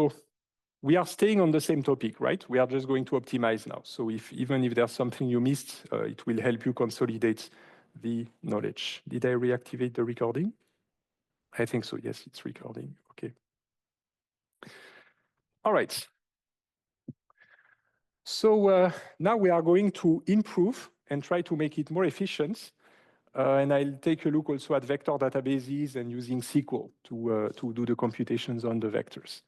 So we are staying on the same topic, right? We are just going to optimize now. So even if there's something you missed, it will help you consolidate the knowledge. Did I reactivate the recording? I think so. Yes, it's recording. Okay. All right. So now we are going to improve and try to make it more efficient. And I'll take a look also at vector databases and using SQL to do the computations on the vectors.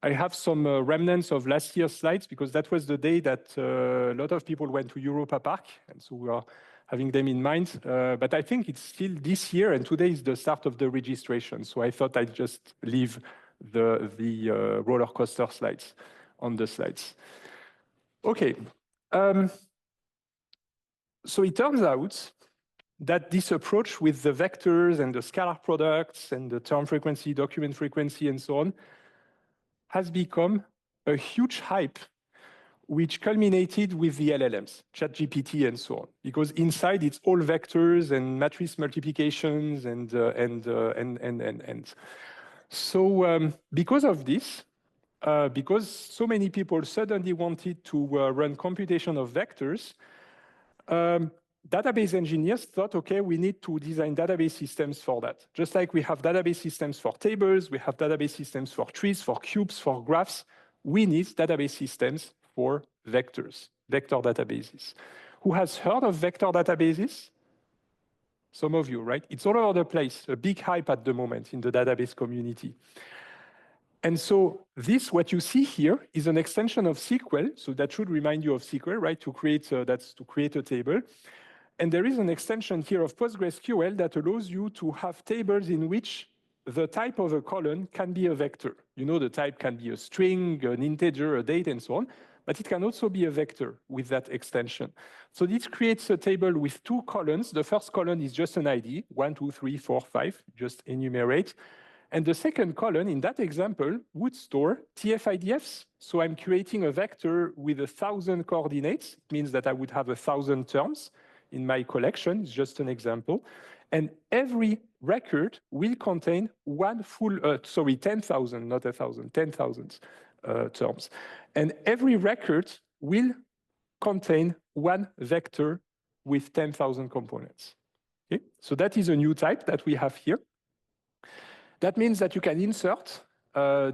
I have some remnants of last year's slides because that was the day that a lot of people went to Europa Park. And so we are having them in mind. But I think it's still this year, and today is the start of the registration. So I thought I'd just leave the roller coaster slides on the slides. Okay. So it turns out that this approach with the vectors and the scalar products and the term frequency, document frequency, and so on has become a huge hype, which culminated with the LLMs, ChatGPT and so on, because inside it's all vectors and matrix multiplications and. So because of this, because so many people suddenly wanted to run computation of vectors, database engineers thought, okay, we need to design database systems for that. Just like we have database systems for tables, we have database systems for trees, for cubes, for graphs, we need database systems for vectors, vector databases. Who has heard of vector databases? Some of you, right? It's all over the place, a big hype at the moment in the database community. And so this, what you see here, is an extension of SQL. So that should remind you of SQL, right? To create, that's to create a table. And there is an extension here of PostgreSQL that allows you to have tables in which the type of a column can be a vector. You know, the type can be a string, an integer, a date, and so on. But it can also be a vector with that extension. So this creates a table with two columns. The first column is just an ID, 1, 2, 3, 4, 5, just enumerate. And the second column in that example would store TF-IDFs. So I'm creating a vector with 1,000 coordinates. It means that I would have 1,000 terms in my collection. It's just an example. And every record will contain one full, 10,000, not 1,000, 10,000 terms. And every record will contain one vector with 10,000 components. Okay? So that is a new type that we have here. That means that you can insert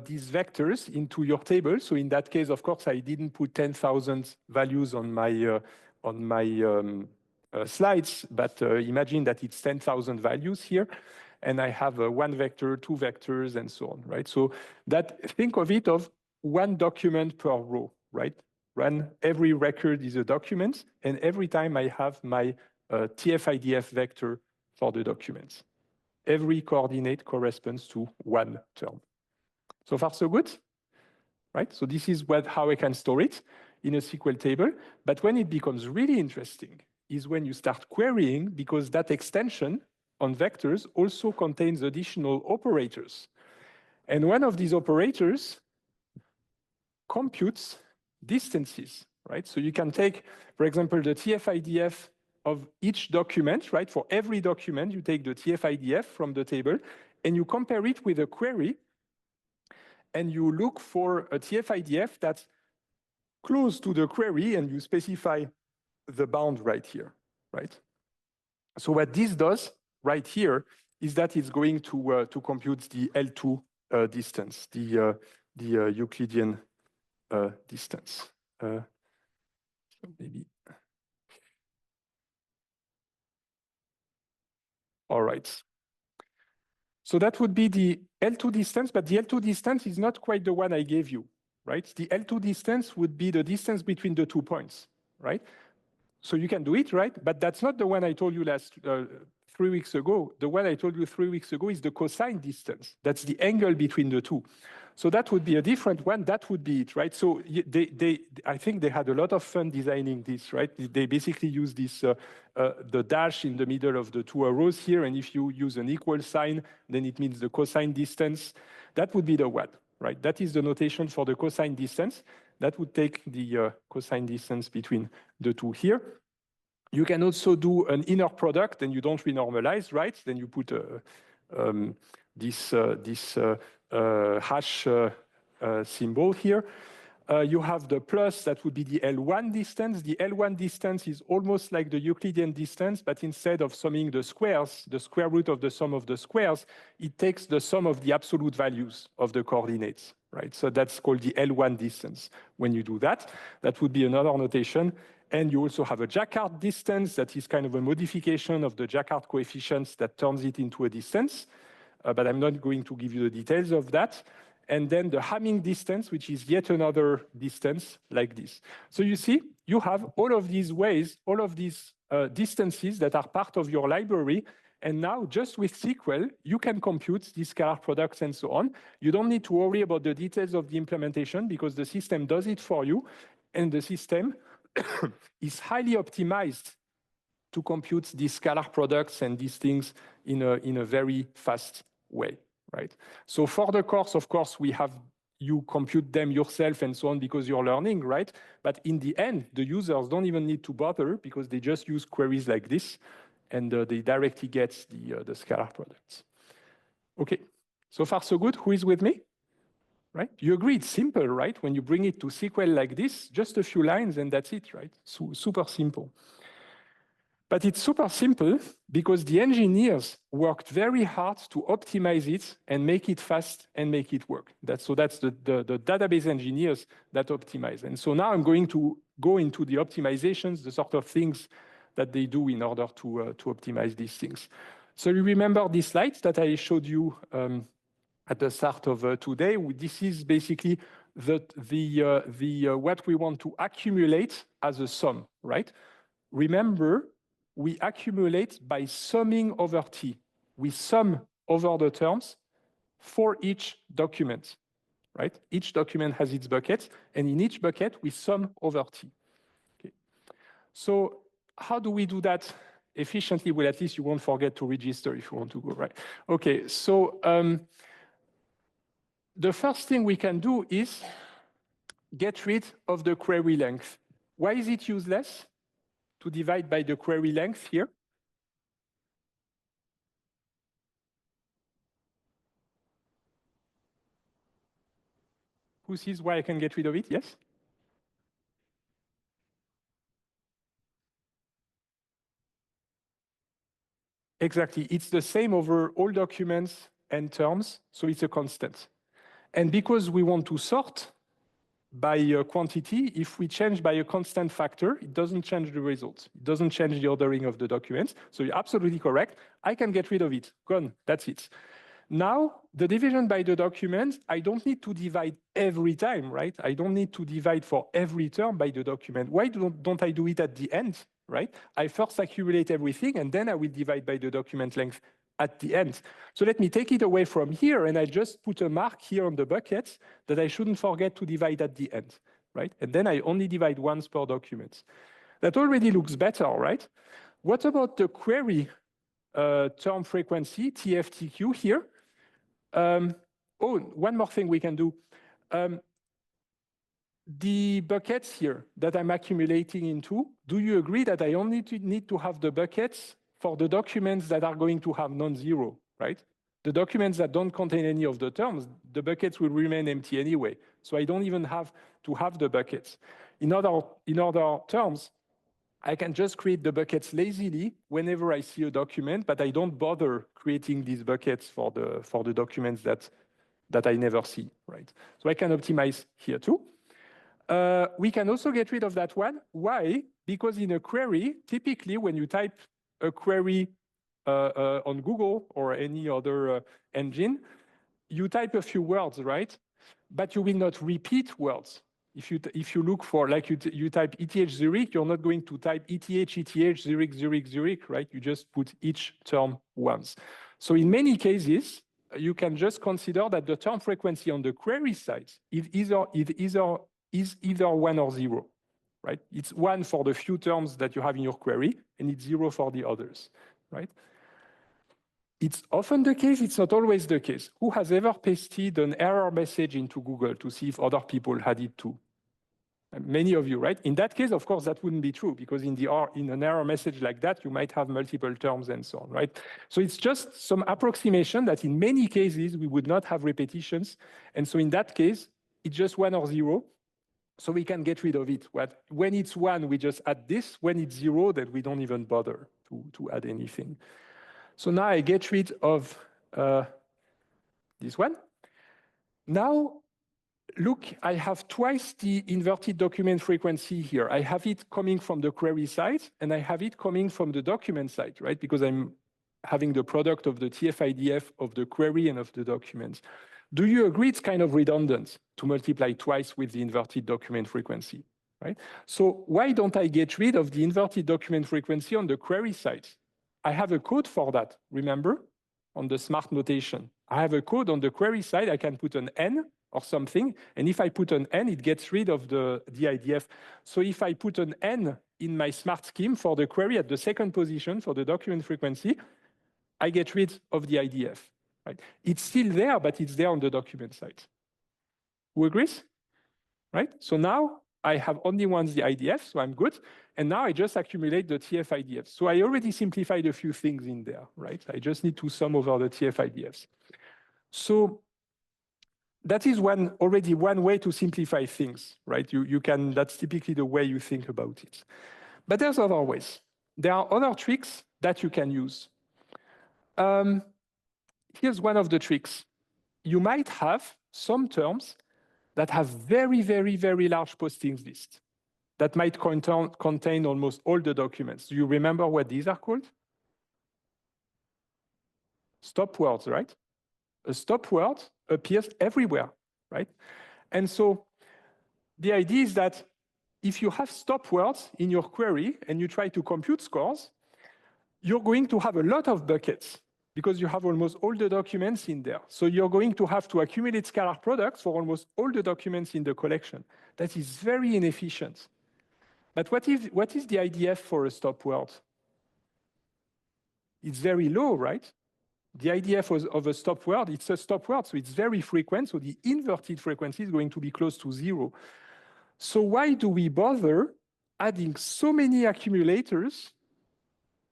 these vectors into your table. So in that case, of course, I didn't put 10,000 values on my slides, but imagine that it's 10,000 values here. And I have one vector, two vectors, and so on, right? So think of it of one document per row, right? Every record is a document, and every time I have my TF-IDF vector for the documents. Every coordinate corresponds to one term. So far, so good, right? So this is how I can store it in a SQL table. But when it becomes really interesting is when you start querying, because that extension on vectors also contains additional operators. And one of these operators computes distances, right? So you can take, for example, the TF-IDF of each document, right? For every document, you take the TF-IDF from the table and you compare it with a query and you look for a TF-IDF that's close to the query and you specify the bound right here, right? So what this does right here is that it's going to compute the L2 distance, the Euclidean distance. So maybe. All right. So that would be the L2 distance, but the L2 distance is not quite the one I gave you, right? The L2 distance would be the distance between the 2 points, right? So you can do it, right? But that's not the one I told you 3 weeks ago. The one I told you 3 weeks ago is the cosine distance. That's the angle between the two. So that would be a different one. That would be it, right? So I think they had a lot of fun designing this, right? They basically use this, the dash in the middle of the two arrows here. And if you use an equal sign, then it means the cosine distance. That would be the one, right? That is the notation for the cosine distance. That would take the cosine distance between the two here. You can also do an inner product and you don't renormalize, right? Then you put this hash symbol here. You have the plus, that would be the L1 distance. The L1 distance is almost like the Euclidean distance, but instead of summing the squares, the square root of the sum of the squares, it takes the sum of the absolute values of the coordinates, right? So that's called the L1 distance. When you do that, that would be another notation. And you also have a Jacquard distance that is kind of a modification of the Jacquard coefficients that turns it into a distance. But I'm not going to give you the details of that. And then the Hamming distance, which is yet another distance like this. So you see, you have all of these ways, all of these distances that are part of your library. And now just with SQL, you can compute these scalar products and so on. You don't need to worry about the details of the implementation because the system does it for you. And the system is highly optimized to compute these scalar products and these things in a very fast way, right? So for the course, of course, we have you compute them yourself and so on because you're learning, right? But in the end, the users don't even need to bother because they just use queries like this and they directly get the scalar products. Okay, so far so good. Who is with me? Right? You agree it's simple, right? When you bring it to SQL like this, just a few lines and that's it, right? So super simple. But it's super simple because the engineers worked very hard to optimize it and make it fast and make it work. So that's the database engineers that optimize. And so now I'm going to go into the optimizations, the sort of things that they do in order to optimize these things. So you remember these slides that I showed you at the start of today. This is basically what we want to accumulate as a sum, right? Remember, we accumulate by summing over T. We sum over the terms for each document, right? Each document has its bucket, and in each bucket, we sum over T. Okay. So how do we do that efficiently? Well, at least you won't forget to register if you want to go, right? Okay, so the first thing we can do is get rid of the query length. Why is it useless to divide by the query length here? Who sees why I can get rid of it? Yes? Exactly. It's the same over all documents and terms, so it's a constant. And because we want to sort by a quantity, if we change by a constant factor, it doesn't change the result. It doesn't change the ordering of the documents. So you're absolutely correct. I can get rid of it. Gone. That's it. Now, the division by the document, I don't need to divide every time, right? I don't need to divide for every term by the document. Why don't I do it at the end, right? I first accumulate everything, and then I will divide by the document length at the end. So let me take it away from here, and I just put a mark here on the bucket that I shouldn't forget to divide at the end, right? And then I only divide once per document. That already looks better, right? What about the query term frequency, TFTQ here? One more thing we can do. The buckets here that I'm accumulating into, do you agree that I only need to have the buckets for the documents that are going to have non-zero, right? The documents that don't contain any of the terms, the buckets will remain empty anyway. So I don't even have to have the buckets. In other terms, I can just create the buckets lazily whenever I see a document, but I don't bother creating these buckets for the documents that I never see, right? So I can optimize here too. We can also get rid of that one. Why? Because in a query, typically when you type a query on Google or any other engine, you type a few words, right? But you will not repeat words. If you look for, like you type ETH Zurich, you're not going to type ETH, Zurich, Zurich, Zurich, right? You just put each term once. So in many cases, you can just consider that the term frequency on the query side is either 1 or 0, right? It's 1 for the few terms that you have in your query, and it's 0 for the others, right? It's often the case, it's not always the case. Who has ever pasted an error message into Google to see if other people had it too? Many of you, right? In that case, of course, that wouldn't be true because in an error message like that, you might have multiple terms and so on, right? So it's just some approximation that in many cases, we would not have repetitions. And so in that case, it's just 1 or 0. So we can get rid of it. When it's 1, we just add this. When it's 0, then we don't even bother to add anything. So now I get rid of this one. Now, look, I have twice the inverted document frequency here. I have it coming from the query side, and I have it coming from the document side, right? Because I'm having the product of the TF-IDF of the query and of the documents. Do you agree it's kind of redundant to multiply twice with the inverted document frequency, right? So why don't I get rid of the inverted document frequency on the query side? I have a code for that, remember, on the smart notation. I have a code on the query side. I can put an N or something. And if I put an N, it gets rid of the IDF. So if I put an N in my smart scheme for the query at the second position for the document frequency, I get rid of the IDF. Right? It's still there, but it's there on the document side. Who agrees? Right? So now I have only once the IDF, so I'm good. And now I just accumulate the TF-IDF. So I already simplified a few things in there, right? I just need to sum over the TF-IDFs. So that is already one way to simplify things, right? You can, that's typically the way you think about it. But there's other ways. There are other tricks that you can use. Here's one of the tricks. You might have some terms that have very, very, very large postings list that might contain almost all the documents. Do you remember what these are called? Stop words, right? A stop word appears everywhere, right? And so the idea is that if you have stop words in your query and you try to compute scores, you're going to have a lot of buckets because you have almost all the documents in there. So you're going to have to accumulate scalar products for almost all the documents in the collection. That is very inefficient. But what is the IDF for a stop word? It's very low, right? The IDF of a stop word, it's a stop word, so it's very frequent. So the inverted frequency is going to be close to 0. So why do we bother adding so many accumulators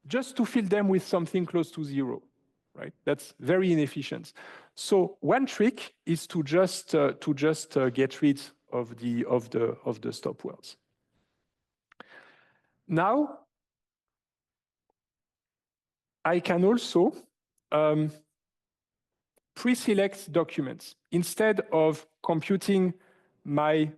just to fill them with something close to 0? Right? That's very inefficient. So one trick is to just get rid of the stop words. Now, I can also pre-select documents. Instead of computing my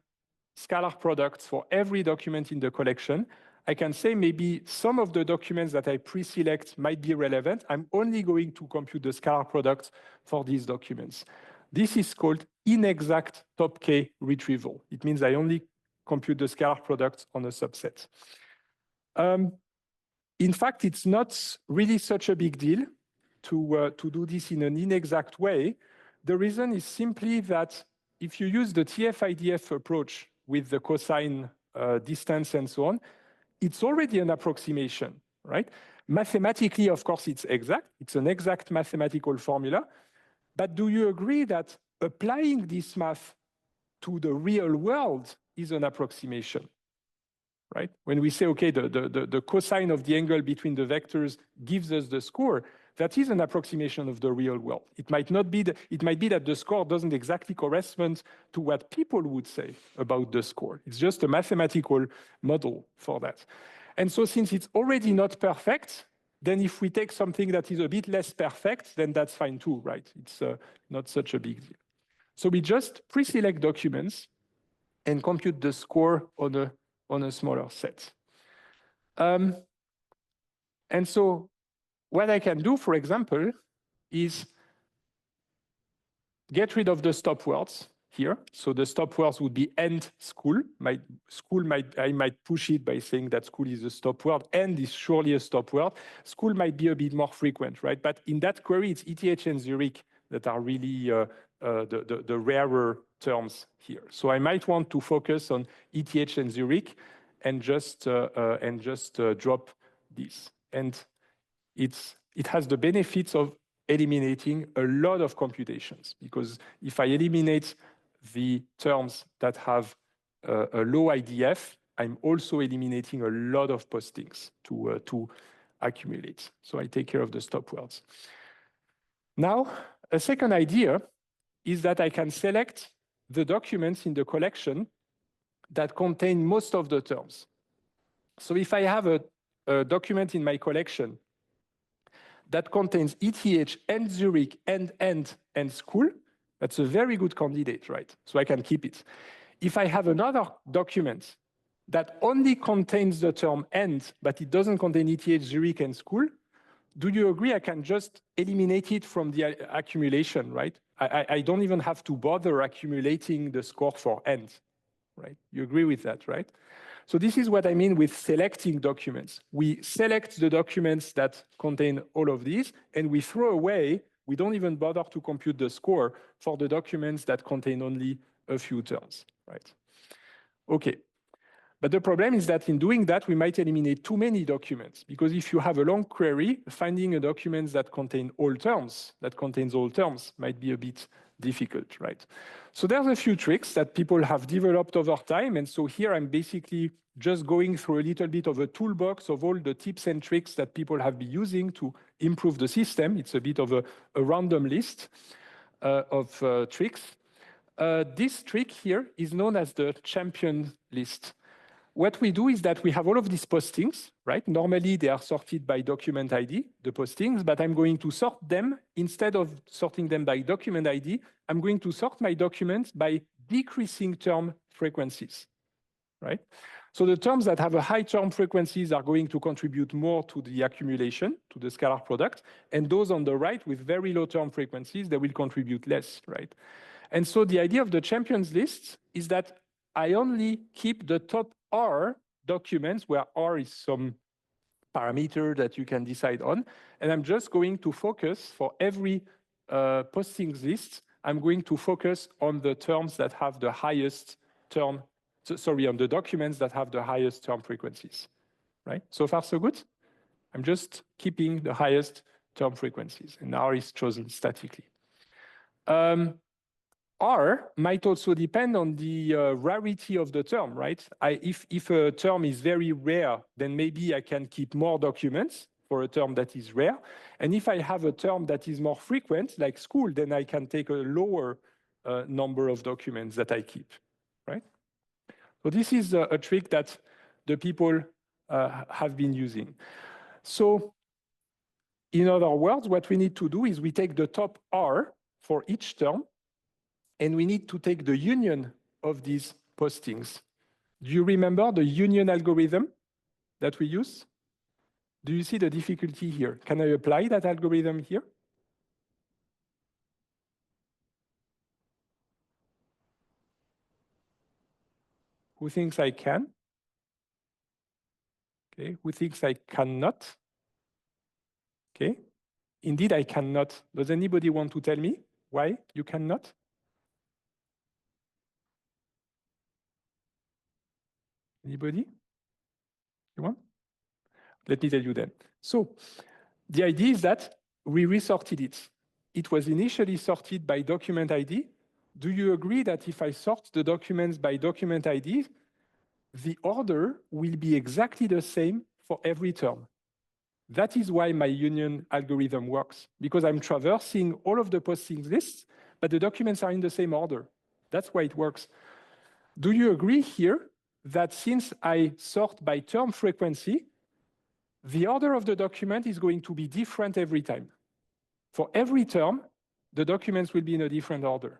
scalar products for every document in the collection, I can say maybe some of the documents that I pre-select might be relevant. I'm only going to compute the scalar products for these documents. This is called inexact top K retrieval. It means I only compute the scalar products on a subset. In fact, it's not really such a big deal to do this in an inexact way. The reason is simply that if you use the TF-IDF approach with the cosine distance and so on, it's already an approximation, right? Mathematically, of course, it's exact. It's an exact mathematical formula. But do you agree that applying this math to the real world is an approximation, right? When we say, okay, the cosine of the angle between the vectors gives us the score, that is an approximation of the real world. It might not be, it might be that the score doesn't exactly correspond to what people would say about the score. It's just a mathematical model for that. And so since it's already not perfect, then if we take something that is a bit less perfect, then that's fine too, right? It's not such a big deal. So we just pre-select documents and compute the score on a smaller set. And so what I can do, for example, is get rid of the stop words here. So the stop words would be end school. I might push it by saying that school is a stop word. End is surely a stop word. School might be a bit more frequent, right? But in that query, it's ETH and Zurich that are really the rarer terms here. So I might want to focus on ETH and Zurich and just drop this. And it has the benefits of eliminating a lot of computations, because if I eliminate the terms that have a low IDF, I'm also eliminating a lot of postings to accumulate. So I take care of the stop words. Now, a second idea is that I can select the documents in the collection that contain most of the terms. So if I have a document in my collection that contains ETH and Zurich and school, that's a very good candidate, right? So I can keep it. If I have another document that only contains the term and, but it doesn't contain ETH, Zurich, and school, do you agree I can just eliminate it from the accumulation, right? I don't even have to bother accumulating the score for and, right? You agree with that, right? So this is what I mean with selecting documents. We select the documents that contain all of these, and we throw away, we don't even bother to compute the score for the documents that contain only a few terms, right? Okay. But the problem is that in doing that, we might eliminate too many documents, because if you have a long query, finding a document that contains all terms, might be a bit difficult, right? So there's a few tricks that people have developed over time. And so here I'm basically just going through a little bit of a toolbox of all the tips and tricks that people have been using to improve the system. It's a bit of a random list of tricks. This trick here is known as the champion list. What we do is that we have all of these postings, right? Normally they are sorted by document ID, the postings, but I'm going to sort them, instead of sorting them by document ID, I'm going to sort my documents by decreasing term frequencies, right? So the terms that have a high term frequencies are going to contribute more to the accumulation, to the scalar product, and those on the right with very low term frequencies, they will contribute less, right? And so the idea of the champions list is that I only keep the top R documents, where R is some parameter that you can decide on. And I'm just going to focus for every postings list, I'm going to focus on the terms that have the highest term, on the documents that have the highest term frequencies, right? So far, so good? I'm just keeping the highest term frequencies, and R is chosen statically. R might also depend on the rarity of the term, right? If a term is very rare, then maybe I can keep more documents for a term that is rare. And if I have a term that is more frequent, like school, then I can take a lower number of documents that I keep, right? So this is a trick that the people have been using. So in other words, what we need to do is we take the top R for each term, and we need to take the union of these postings. Do you remember the union algorithm that we use? Do you see the difficulty here? Can I apply that algorithm here? Who thinks I can? Okay, who thinks I cannot? Okay, indeed I cannot. Does anybody want to tell me why you cannot? Anybody? You want? Let me tell you then. So the idea is that we resorted it. It was initially sorted by document ID. Do you agree that if I sort the documents by document ID, the order will be exactly the same for every term? That is why my union algorithm works, because I'm traversing all of the postings lists, but the documents are in the same order. That's why it works. Do you agree here that since I sort by term frequency, the order of the document is going to be different every time? For every term, the documents will be in a different order.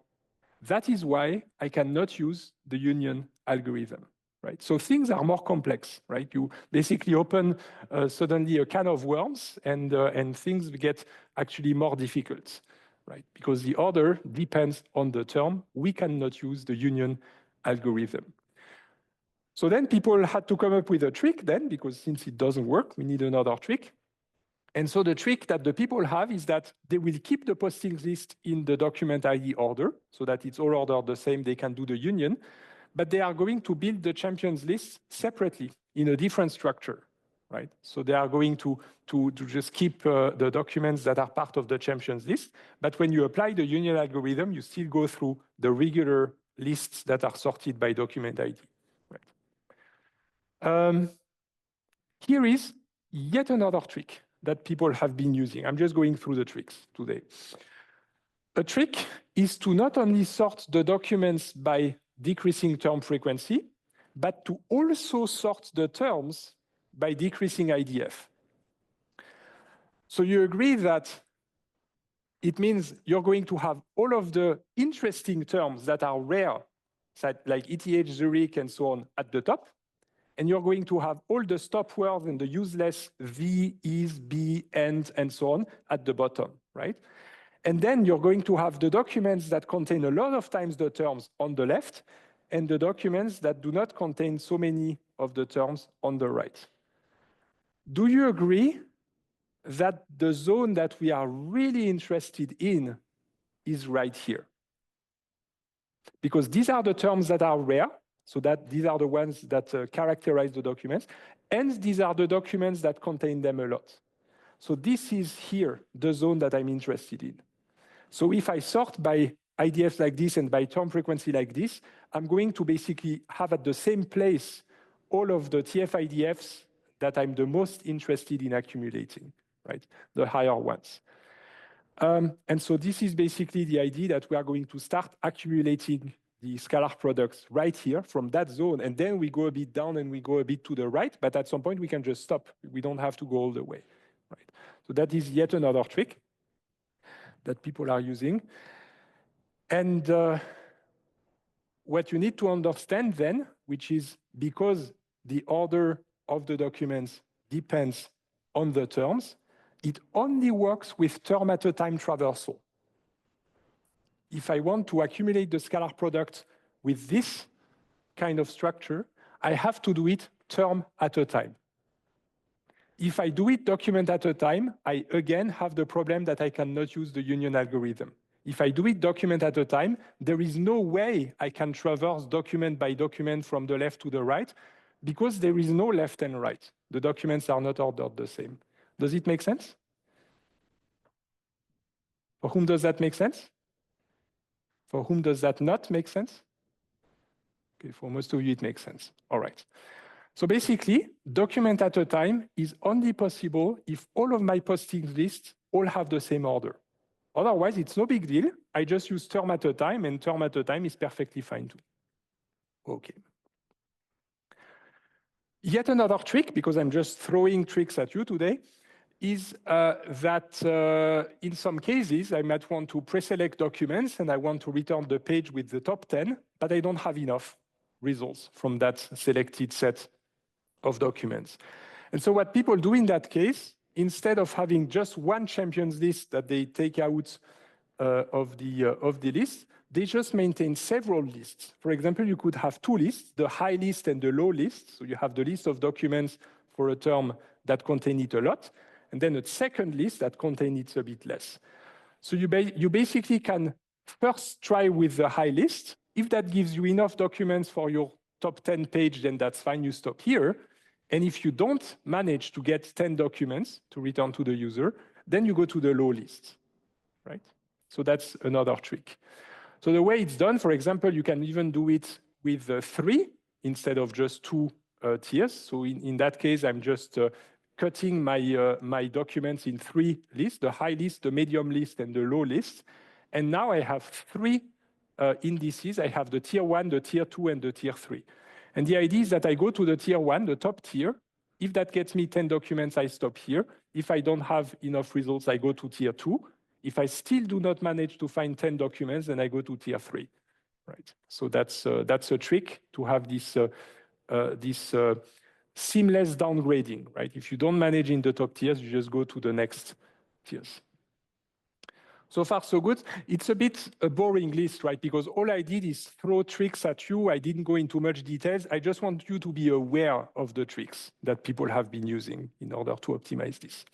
That is why I cannot use the union algorithm, right? So things are more complex, right? You basically open suddenly a can of worms, and things get actually more difficult, right? Because the order depends on the term. We cannot use the union algorithm. So then people had to come up with a trick then, because since it doesn't work, we need another trick. And so the trick that the people have is that they will keep the postings list in the document ID order, so that it's all ordered the same, they can do the union, but they are going to build the champions list separately in a different structure, right? So they are going to just keep the documents that are part of the champions list, but when you apply the union algorithm, you still go through the regular lists that are sorted by document ID, right? Here is yet another trick that people have been using. I'm just going through the tricks today. A trick is to not only sort the documents by decreasing term frequency, but to also sort the terms by decreasing IDF. So you agree that it means you're going to have all of the interesting terms that are rare, like ETH, Zurich, and so on, at the top. And you're going to have all the stop words and the useless v, is, be, and so on at the bottom, right? And then you're going to have the documents that contain a lot of times the terms on the left, and the documents that do not contain so many of the terms on the right. Do you agree that the zone that we are really interested in is right here? Because these are the terms that are rare, so that these are the ones that characterize the documents, and these are the documents that contain them a lot. So this is here, the zone that I'm interested in. So if I sort by IDF like this and by term frequency like this, I'm going to basically have at the same place all of the TF IDFs that I'm the most interested in accumulating, right? The higher ones. And so this is basically the idea that we are going to start accumulating the scalar products right here from that zone, and then we go a bit down and we go a bit to the right, but at some point we can just stop. We don't have to go all the way, right? So that is yet another trick that people are using. And what you need to understand then, which is because the order of the documents depends on the terms, it only works with term at a time traversal. If I want to accumulate the scalar product with this kind of structure, I have to do it term at a time. If I do it document at a time, I again have the problem that I cannot use the union algorithm. If I do it document at a time, there is no way I can traverse document by document from the left to the right because there is no left and right. The documents are not ordered the same. Does it make sense? For whom does that make sense? For whom does that not make sense? Okay, for most of you, it makes sense. All right. So basically, document at a time is only possible if all of my posting lists all have the same order. Otherwise, it's no big deal. I just use term at a time, and term at a time is perfectly fine too. Okay. Yet another trick, because I'm just throwing tricks at you today, is that in some cases, I might want to pre-select documents and I want to return the page with the top 10, but I don't have enough results from that selected set of documents. And so what people do in that case, instead of having just one champions list that they take out of the list, they just maintain several lists. For example, you could have two lists, the high list and the low list. So you have the list of documents for a term that contain it a lot, and then a second list that contain it a bit less. So you basically can first try with the high list. If that gives you enough documents for your top 10 page, then that's fine, you stop here. And if you don't manage to get 10 documents to return to the user, then you go to the low list, right? So that's another trick. So the way it's done, for example, you can even do it with 3 instead of just 2 tiers. So in that case, I'm just cutting my documents in 3 lists, the high list, the medium list, and the low list. And now I have 3 indices. I have the tier 1, the tier 2, and the tier 3. And the idea is that I go to the tier 1, the top tier. If that gets me 10 documents, I stop here. If I don't have enough results, I go to tier 2. If I still do not manage to find 10 documents, then I go to tier 3. Right? So that's a trick to have this seamless downgrading. Right? If you don't manage in the top tiers, you just go to the next tiers. So far, so good. It's a bit a boring list, right? Because all I did is throw tricks at you. I didn't go into much details. I just want you to be aware of the tricks that people have been using in order to optimize this.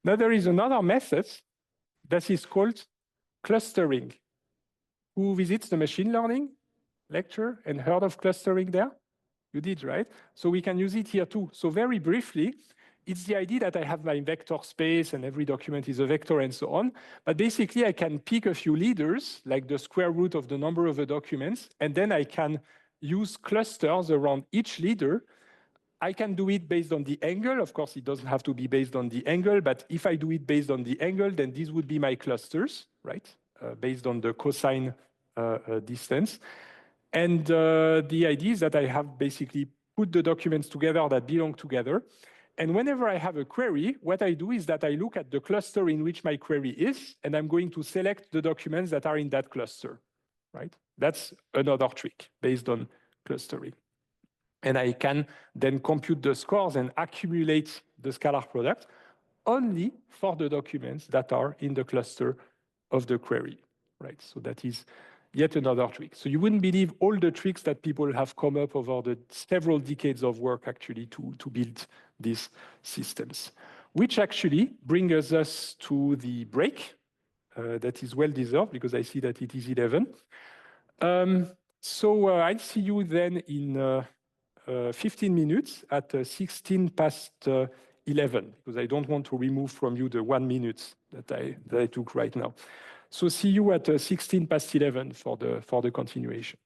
Now, there is another method that is called clustering. Who visits the machine learning lecture and heard of clustering there? You did, right? So we can use it here too. So very briefly, it's the idea that I have my vector space and every document is a vector and so on. But basically, I can pick a few leaders, like the square root of the number of the documents, and then I can use clusters around each leader. I can do it based on the angle. Of course, it doesn't have to be based on the angle, but if I do it based on the angle, then these would be my clusters, right? based on the cosine distance. And the idea is that I have basically put the documents together that belong together. And whenever I have a query, what I do is that I look at the cluster in which my query is, and I'm going to select the documents that are in that cluster, right? That's another trick based on clustering. And I can then compute the scores and accumulate the scalar product only for the documents that are in the cluster of the query, right? So that is yet another trick. So you wouldn't believe all the tricks that people have come up over the several decades of work actually to build these systems, which actually brings us to the break that is well deserved because I see that it is 11. So I'll see you then in 15 minutes at 16 past 11, because I don't want to remove from you the 1 minute that I took right now. So see you at 16 past 11 for the continuation.